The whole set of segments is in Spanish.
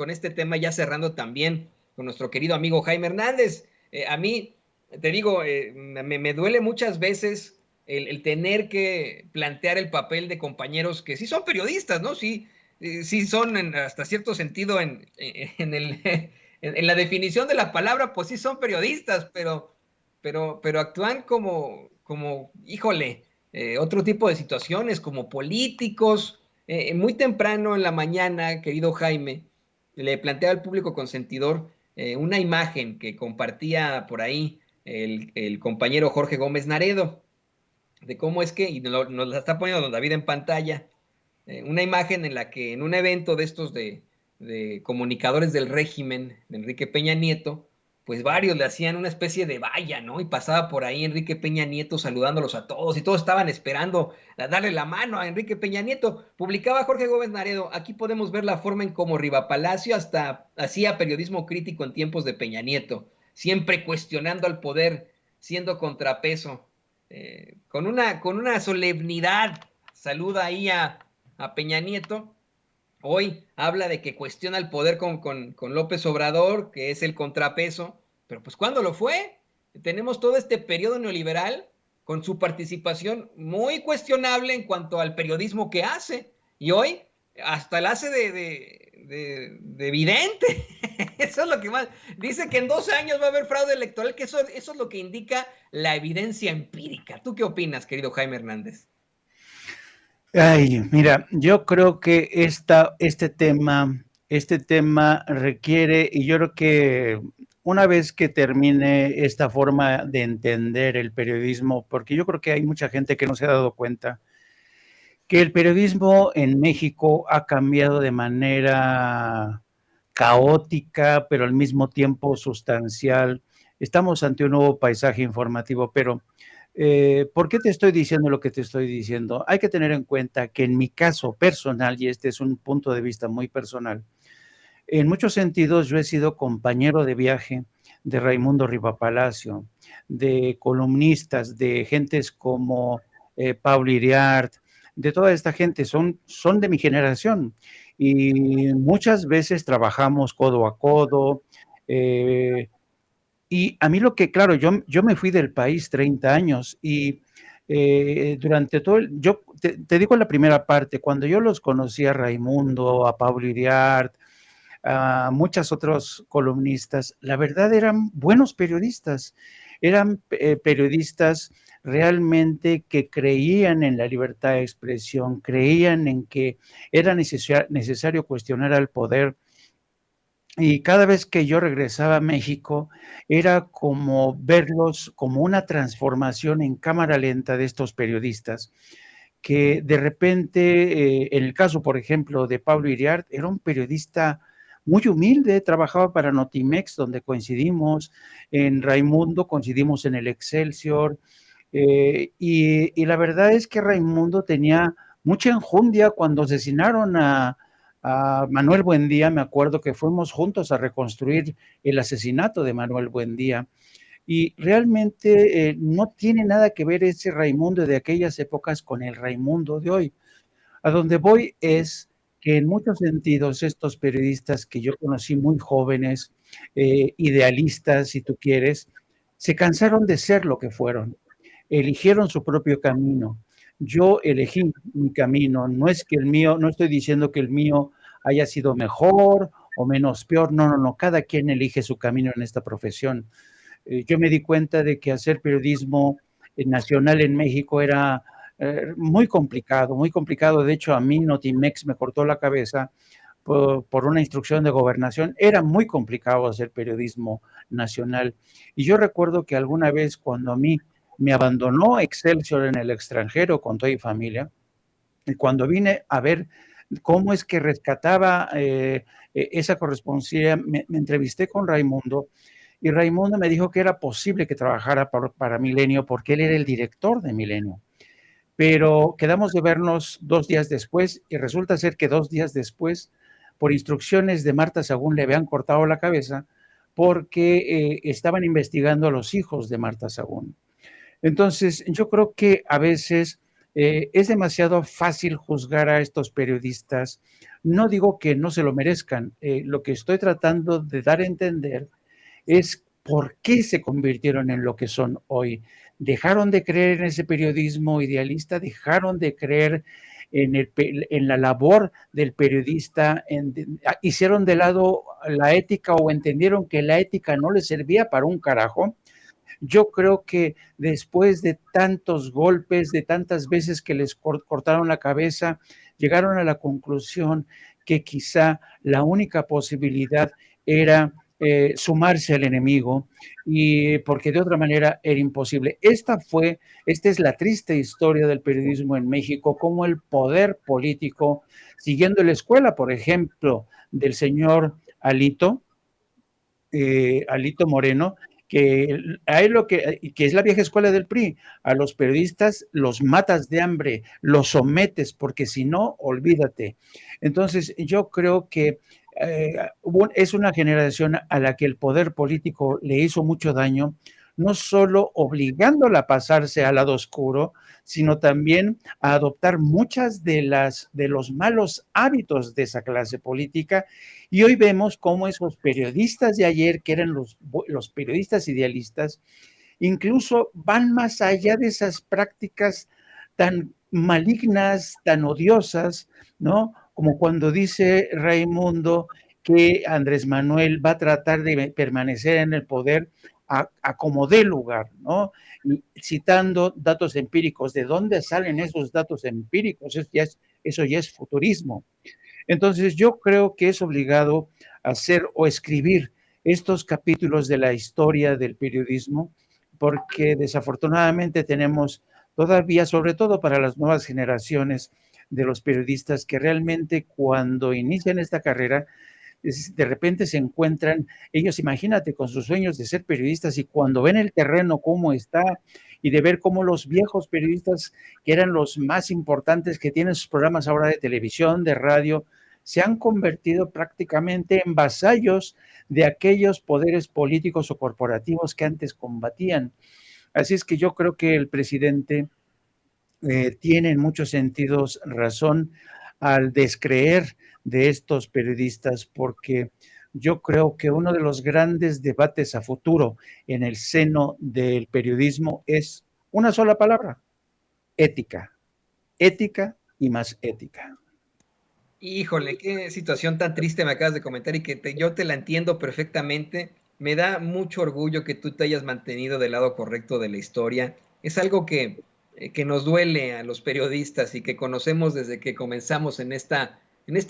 con este tema, ya cerrando también con nuestro querido amigo Jaime Hernández. A mí, te digo, me duele muchas veces el tener que plantear el papel de compañeros que sí son periodistas, ¿no? Sí, sí son hasta cierto sentido en el, en la definición de la palabra, pues sí son periodistas, pero actúan como híjole, otro tipo de situaciones, como políticos. Muy temprano en la mañana, querido Jaime, le planteaba al público consentidor una imagen que compartía por ahí el compañero Jorge Gómez Naredo, de cómo es que, y nos la está poniendo don David en pantalla, una imagen en la que en un evento de estos de comunicadores del régimen de Enrique Peña Nieto, pues varios le hacían una especie de valla, ¿no? Y pasaba por ahí Enrique Peña Nieto saludándolos a todos y todos estaban esperando a darle la mano a Enrique Peña Nieto. Publicaba Jorge Gómez Naredo, aquí podemos ver la forma en cómo Riva Palacio hasta hacía periodismo crítico en tiempos de Peña Nieto, siempre cuestionando al poder, siendo contrapeso, con una solemnidad, saluda ahí a Peña Nieto. Hoy habla de que cuestiona el poder con López Obrador, que es el contrapeso, pero pues ¿cuándo lo fue? Tenemos todo este periodo neoliberal con su participación muy cuestionable en cuanto al periodismo que hace, y hoy hasta la hace de evidente. Eso es lo que más. Dice que en 12 años va a haber fraude electoral, que eso es lo que indica la evidencia empírica. ¿Tú qué opinas, querido Jaime Hernández? Ay, mira, yo creo que este tema requiere, y yo creo que una vez que termine esta forma de entender el periodismo, porque yo creo que hay mucha gente que no se ha dado cuenta que el periodismo en México ha cambiado de manera caótica, pero al mismo tiempo sustancial. Estamos ante un nuevo paisaje informativo, pero ¿por qué te estoy diciendo lo que te estoy diciendo? Hay que tener en cuenta que en mi caso personal, y este es un punto de vista muy personal, en muchos sentidos yo he sido compañero de viaje de Raimundo Rivapalacio, de columnistas, de gentes como Pablo Iriart, de toda esta gente, son de mi generación y muchas veces trabajamos codo a codo. eh, y a mí lo que, claro, yo me fui del país 30 años y durante todo, yo te digo la primera parte, cuando yo los conocí a Raimundo, a Pablo Iriart, a muchos otros columnistas, la verdad eran buenos periodistas, eran periodistas realmente que creían en la libertad de expresión, creían en que era necesario cuestionar al poder, y cada vez que yo regresaba a México, era como verlos como una transformación en cámara lenta de estos periodistas, que de repente, en el caso, por ejemplo, de Pablo Iriart, era un periodista muy humilde, trabajaba para Notimex, donde coincidimos, en Raimundo coincidimos en el Excelsior, y la verdad es que Raimundo tenía mucha enjundia cuando asesinaron a Manuel Buendía. Me acuerdo que fuimos juntos a reconstruir el asesinato de Manuel Buendía. Y realmente no tiene nada que ver ese Raimundo de aquellas épocas con el Raimundo de hoy. A donde voy es que en muchos sentidos estos periodistas que yo conocí muy jóvenes, idealistas, si tú quieres, se cansaron de ser lo que fueron, eligieron su propio camino. Yo elegí mi camino, no es que el mío, no estoy diciendo que el mío haya sido mejor o menos peor, no, no, no, cada quien elige su camino en esta profesión. Yo me di cuenta de que hacer periodismo nacional en México era muy complicado, muy complicado. De hecho, a mí Notimex me cortó la cabeza por una instrucción de gobernación. Era muy complicado hacer periodismo nacional. Y yo recuerdo que alguna vez cuando a mí me abandonó Excelsior en el extranjero con toda mi familia, y cuando vine a ver cómo es que rescataba esa corresponsalía, me entrevisté con Raimundo, y Raimundo me dijo que era posible que trabajara para Milenio porque él era el director de Milenio. Pero quedamos de vernos 2 días después y resulta ser que 2 días después, por instrucciones de Marta Sagún, le habían cortado la cabeza porque estaban investigando a los hijos de Marta Sagún. Entonces, yo creo que a veces Es demasiado fácil juzgar a estos periodistas. No digo que no se lo merezcan. Lo que estoy tratando de dar a entender es por qué se convirtieron en lo que son hoy. Dejaron de creer en ese periodismo idealista, dejaron de creer en la labor del periodista, hicieron de lado la ética o entendieron que la ética no les servía para un carajo. Yo creo que después de tantos golpes, de tantas veces que les cortaron la cabeza, llegaron a la conclusión que quizá la única posibilidad era sumarse al enemigo, y porque de otra manera era imposible. Esta es la triste historia del periodismo en México, como el poder político, siguiendo la escuela, por ejemplo, del señor Alito Moreno, que a él que es la vieja escuela del PRI, a los periodistas los matas de hambre, los sometes, porque si no, olvídate. Entonces, yo creo que es una generación a la que el poder político le hizo mucho daño, no solo obligándola a pasarse al lado oscuro, sino también a adoptar muchas de los malos hábitos de esa clase política. Y hoy vemos cómo esos periodistas de ayer, que eran los periodistas idealistas, incluso van más allá de esas prácticas tan malignas, tan odiosas, ¿no? Como cuando dice Raimundo que Andrés Manuel va a tratar de permanecer en el poder a como dé lugar, ¿no? Y citando datos empíricos. ¿De dónde salen esos datos empíricos? Eso ya es futurismo. Entonces yo creo que es obligado hacer o escribir estos capítulos de la historia del periodismo, porque desafortunadamente tenemos todavía, sobre todo para las nuevas generaciones de los periodistas, que realmente cuando inician esta carrera, de repente se encuentran, ellos imagínate con sus sueños de ser periodistas, y cuando ven el terreno cómo está, y de ver cómo los viejos periodistas, que eran los más importantes, que tienen sus programas ahora de televisión, de radio, se han convertido prácticamente en vasallos de aquellos poderes políticos o corporativos que antes combatían. Así es que yo creo que el presidente tiene en muchos sentidos razón al descreer de estos periodistas, porque yo creo que uno de los grandes debates a futuro en el seno del periodismo es una sola palabra: ética. Ética y más ética. Híjole, qué situación tan triste me acabas de comentar y que yo te la entiendo perfectamente. Me da mucho orgullo que tú te hayas mantenido del lado correcto de la historia. Es algo que nos duele a los periodistas y que conocemos desde que comenzamos en esta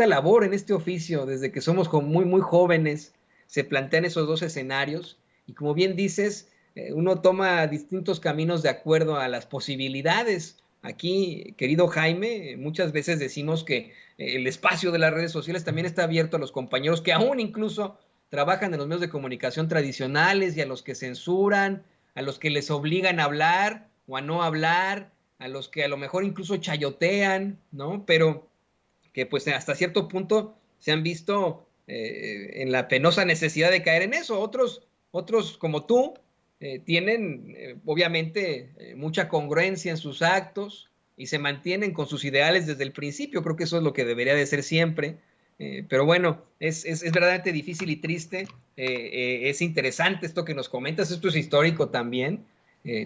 labor, en este oficio, desde que somos muy, muy jóvenes. Se plantean esos dos escenarios y como bien dices, uno toma distintos caminos de acuerdo a las posibilidades. Aquí, querido Jaime, muchas veces decimos que el espacio de las redes sociales también está abierto a los compañeros que aún incluso trabajan en los medios de comunicación tradicionales y a los que censuran, a los que les obligan a hablar o a no hablar, a los que a lo mejor incluso chayotean, ¿no? Pero que pues hasta cierto punto se han visto en la penosa necesidad de caer en eso. Otros como tú tienen obviamente mucha congruencia en sus actos y se mantienen con sus ideales desde el principio. Creo que eso es lo que debería de ser siempre. Pero bueno, es verdaderamente difícil y triste. Es interesante esto que nos comentas, esto es histórico también.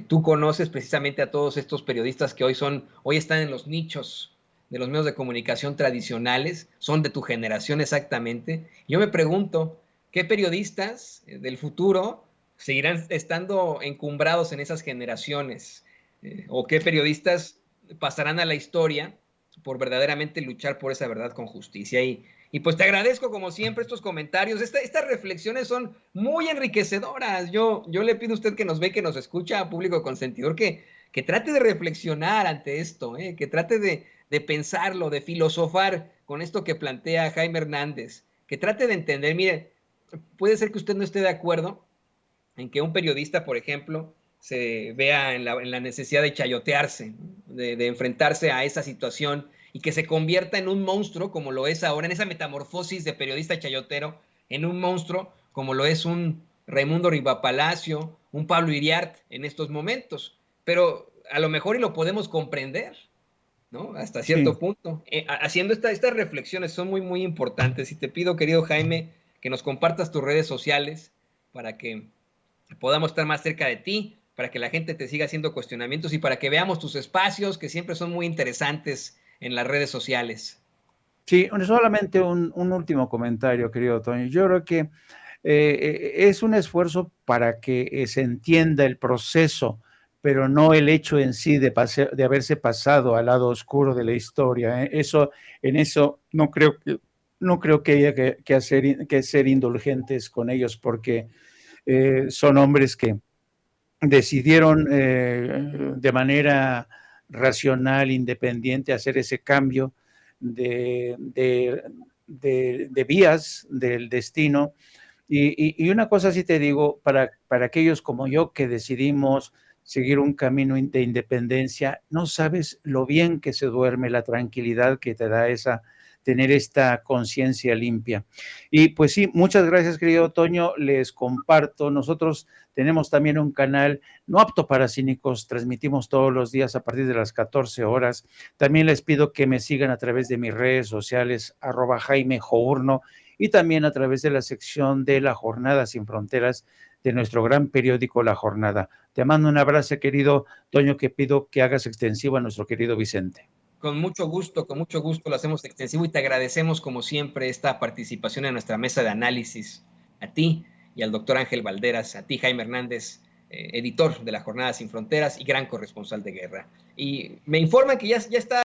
Tú conoces precisamente a todos estos periodistas que hoy están en los nichos de los medios de comunicación tradicionales, son de tu generación exactamente. Yo me pregunto, ¿qué periodistas del futuro seguirán estando encumbrados en esas generaciones? ¿O qué periodistas pasarán a la historia por verdaderamente luchar por esa verdad con justicia? Y pues te agradezco como siempre estos comentarios. Estas reflexiones son muy enriquecedoras. Yo le pido a usted que nos ve, que nos escucha, público consentidor, que trate de reflexionar ante esto, que trate de pensarlo, de filosofar con esto que plantea Jaime Hernández, que trate de entender, mire, puede ser que usted no esté de acuerdo en que un periodista, por ejemplo, se vea en la necesidad de chayotearse, ¿no? De enfrentarse a esa situación y que se convierta en un monstruo como lo es ahora, en esa metamorfosis de periodista chayotero, en un monstruo como lo es un Raimundo Rivapalacio, un Pablo Iriart en estos momentos. Pero a lo mejor y lo podemos comprender, ¿no? Hasta Sí. cierto punto. Haciendo estas reflexiones son muy, muy importantes y te pido, querido Jaime, que nos compartas tus redes sociales para que podamos estar más cerca de ti, para que la gente te siga haciendo cuestionamientos y para que veamos tus espacios que siempre son muy interesantes en las redes sociales. Sí, solamente un último comentario, querido Toño. Yo creo que es un esfuerzo para que se entienda el proceso, pero no el hecho en sí de haberse pasado al lado oscuro de la historia. En eso no creo que haya que ser indulgentes con ellos, porque son hombres que decidieron de manera racional, independiente, hacer ese cambio de, de, de vías del destino. Y una cosa sí te digo, para aquellos como yo que decidimos seguir un camino de independencia, no sabes lo bien que se duerme, la tranquilidad que te da tener esta conciencia limpia. Y pues sí, muchas gracias, querido Toño, les comparto. Nosotros tenemos también un canal no apto para cínicos, transmitimos todos los días a partir de las 14 horas. También les pido que me sigan a través de mis redes sociales, @Jaime Journo, y también a través de la sección de La Jornada Sin Fronteras de nuestro gran periódico La Jornada. Te mando un abrazo, querido Toño, que pido que hagas extensivo a nuestro querido Vicente. Con mucho gusto lo hacemos extensivo y te agradecemos como siempre esta participación en nuestra mesa de análisis. A ti y al doctor Ángel Valderas, a ti Jaime Hernández, editor de La Jornada Sin Fronteras y gran corresponsal de guerra. Y me informan que ya está